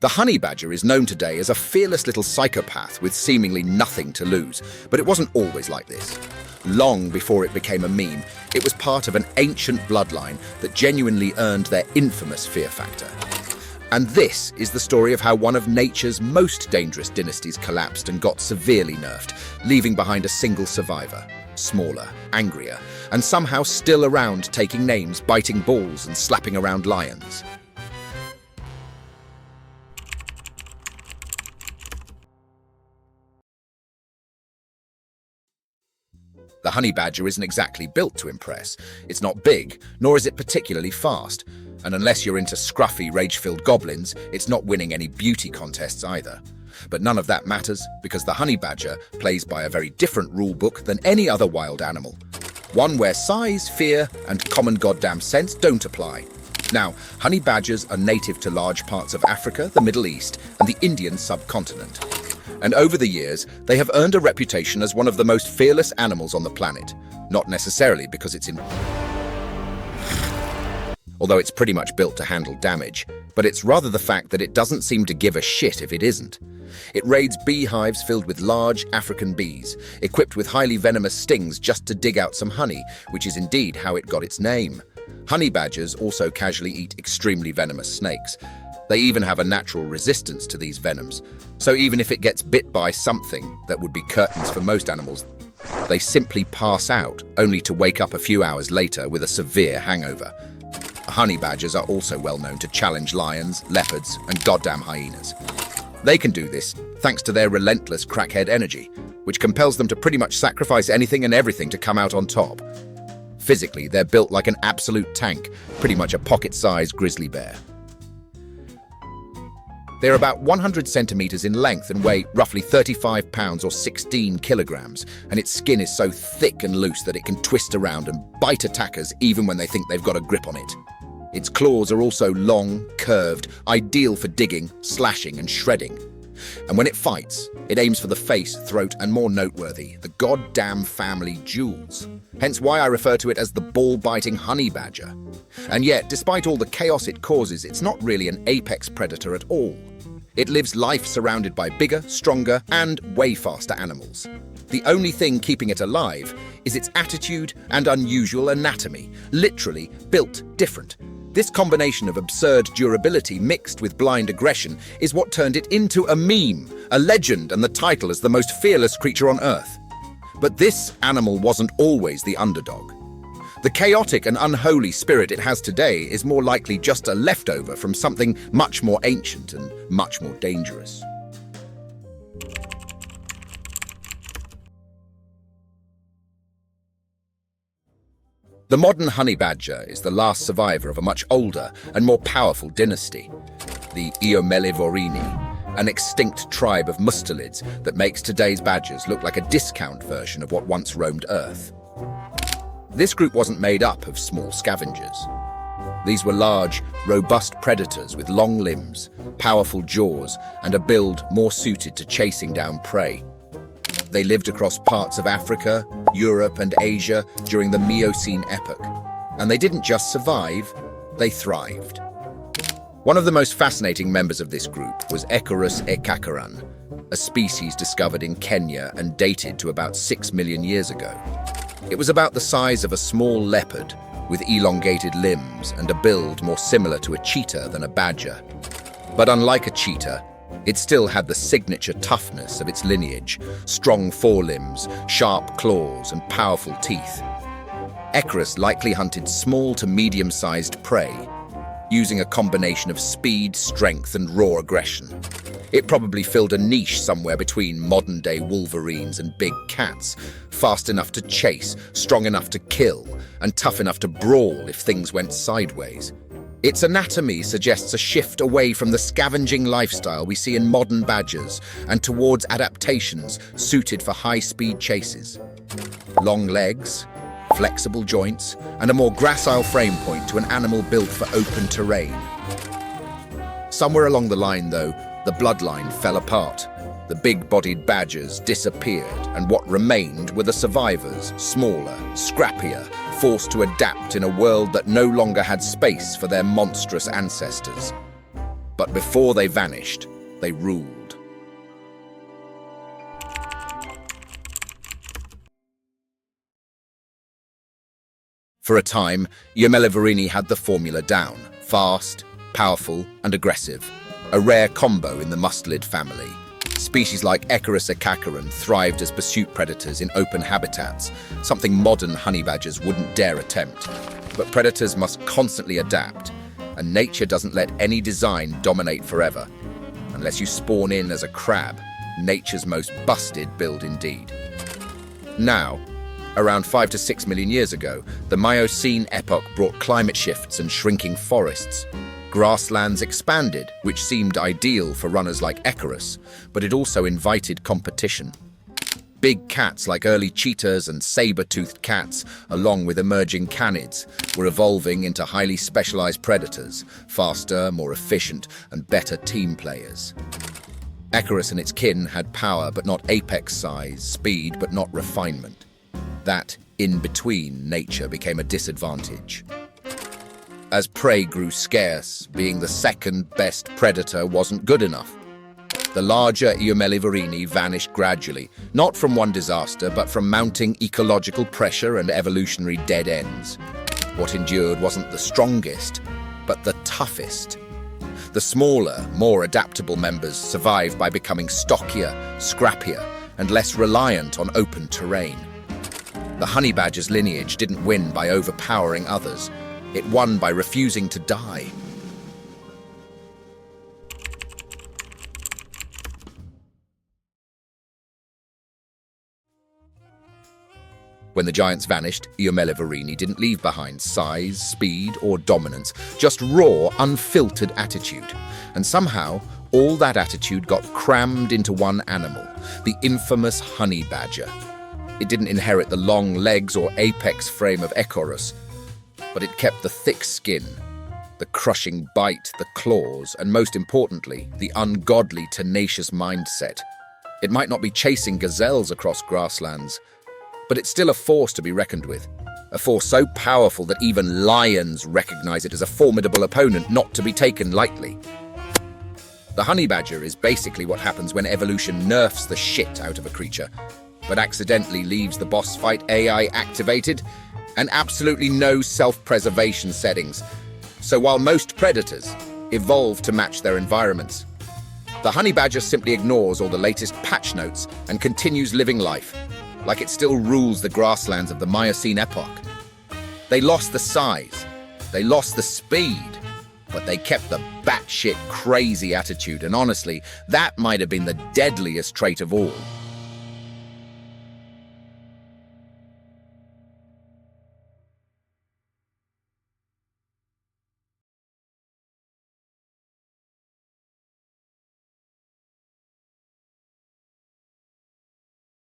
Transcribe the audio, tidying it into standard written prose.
The honey badger is known today as a fearless little psychopath with seemingly nothing to lose, but it wasn't always like this. Long before it became a meme, it was part of an ancient bloodline that genuinely earned their infamous fear factor. And this is the story of how one of nature's most dangerous dynasties collapsed and got severely nerfed, leaving behind a single survivor, smaller, angrier, and somehow still around taking names, biting balls, and slapping around lions. The honey badger isn't exactly built to impress. It's not big, nor is it particularly fast. And unless you're into scruffy, rage-filled goblins, it's not winning any beauty contests either. But none of that matters, because the honey badger plays by a very different rule book than any other wild animal. One where size, fear, and common goddamn sense don't apply. Now, honey badgers are native to large parts of Africa, the Middle East, and the Indian subcontinent. And over the years, they have earned a reputation as one of the most fearless animals on the planet. Not necessarily because although it's pretty much built to handle damage, but it's rather the fact that it doesn't seem to give a shit if it isn't. It raids beehives filled with large African bees, equipped with highly venomous stings just to dig out some honey, which is indeed how it got its name. Honey badgers also casually eat extremely venomous snakes. They even have a natural resistance to these venoms. So even if it gets bit by something that would be curtains for most animals, they simply pass out, only to wake up a few hours later with a severe hangover. Honey badgers are also well known to challenge lions, leopards, and goddamn hyenas. They can do this thanks to their relentless crackhead energy, which compels them to pretty much sacrifice anything and everything to come out on top. Physically, they're built like an absolute tank, pretty much a pocket-sized grizzly bear. They're about 100 centimeters in length and weigh roughly 35 pounds or 16 kilograms, and its skin is so thick and loose that it can twist around and bite attackers even when they think they've got a grip on it. Its claws are also long, curved, ideal for digging, slashing, and shredding. And when it fights, it aims for the face, throat, and more noteworthy, the goddamn family jewels. Hence why I refer to it as the ball-biting honey badger. And yet, despite all the chaos it causes, it's not really an apex predator at all. It lives life surrounded by bigger, stronger, and way faster animals. The only thing keeping it alive is its attitude and unusual anatomy, literally built different. This combination of absurd durability mixed with blind aggression is what turned it into a meme, a legend, and the title as the most fearless creature on Earth. But this animal wasn't always the underdog. The chaotic and unholy spirit it has today is more likely just a leftover from something much more ancient and much more dangerous. The modern honey badger is the last survivor of a much older and more powerful dynasty, the Eomellivorini, an extinct tribe of mustelids that makes today's badgers look like a discount version of what once roamed Earth. This group wasn't made up of small scavengers. These were large, robust predators with long limbs, powerful jaws, and a build more suited to chasing down prey. They lived across parts of Africa, Europe, and Asia during the Miocene epoch. And they didn't just survive, they thrived. One of the most fascinating members of this group was Equus ekacaran, a species discovered in Kenya and dated to about 6 million years ago. It was about the size of a small leopard, with elongated limbs and a build more similar to a cheetah than a badger. But unlike a cheetah, it still had the signature toughness of its lineage, strong forelimbs, sharp claws, and powerful teeth. Equus likely hunted small to medium-sized prey, using a combination of speed, strength, and raw aggression. It probably filled a niche somewhere between modern-day wolverines and big cats, fast enough to chase, strong enough to kill, and tough enough to brawl if things went sideways. Its anatomy suggests a shift away from the scavenging lifestyle we see in modern badgers and towards adaptations suited for high-speed chases. Long legs, flexible joints, and a more gracile frame point to an animal built for open terrain. Somewhere along the line, though, the bloodline fell apart. The big-bodied badgers disappeared, and what remained were the survivors, smaller, scrappier, forced to adapt in a world that no longer had space for their monstrous ancestors. But before they vanished, they ruled. For a time, Eomellivorini had the formula down: fast, powerful, and aggressive. A rare combo in the mustelid family. Species like Ecorus acacaran thrived as pursuit predators in open habitats, something modern honey badgers wouldn't dare attempt. But predators must constantly adapt, and nature doesn't let any design dominate forever. Unless you spawn in as a crab, nature's most busted build indeed. Now, around 5 to 6 million years ago, the Miocene epoch brought climate shifts and shrinking forests. Grasslands expanded, which seemed ideal for runners like Ecorus, but it also invited competition. Big cats like early cheetahs and saber-toothed cats, along with emerging canids, were evolving into highly specialized predators, faster, more efficient, and better team players. Ecorus and its kin had power but not apex size, speed but not refinement. That in-between nature became a disadvantage. As prey grew scarce, being the second best predator wasn't good enough. The larger Eomellivorini vanished gradually, not from one disaster, but from mounting ecological pressure and evolutionary dead ends. What endured wasn't the strongest, but the toughest. The smaller, more adaptable members survived by becoming stockier, scrappier, and less reliant on open terrain. The honey badger's lineage didn't win by overpowering others. It won by refusing to die. When the giants vanished, Eomellivorini didn't leave behind size, speed, or dominance, just raw, unfiltered attitude. And somehow, all that attitude got crammed into one animal, the infamous honey badger. It didn't inherit the long legs or apex frame of Ecorus, but it kept the thick skin, the crushing bite, the claws, and most importantly, the ungodly, tenacious mindset. It might not be chasing gazelles across grasslands, but it's still a force to be reckoned with. A force so powerful that even lions recognize it as a formidable opponent not to be taken lightly. The honey badger is basically what happens when evolution nerfs the shit out of a creature, but accidentally leaves the boss fight AI activated and absolutely no self-preservation settings. So while most predators evolve to match their environments, the honey badger simply ignores all the latest patch notes and continues living life, like it still rules the grasslands of the Miocene epoch. They lost the size, they lost the speed, but they kept the batshit crazy attitude, and honestly, that might have been the deadliest trait of all.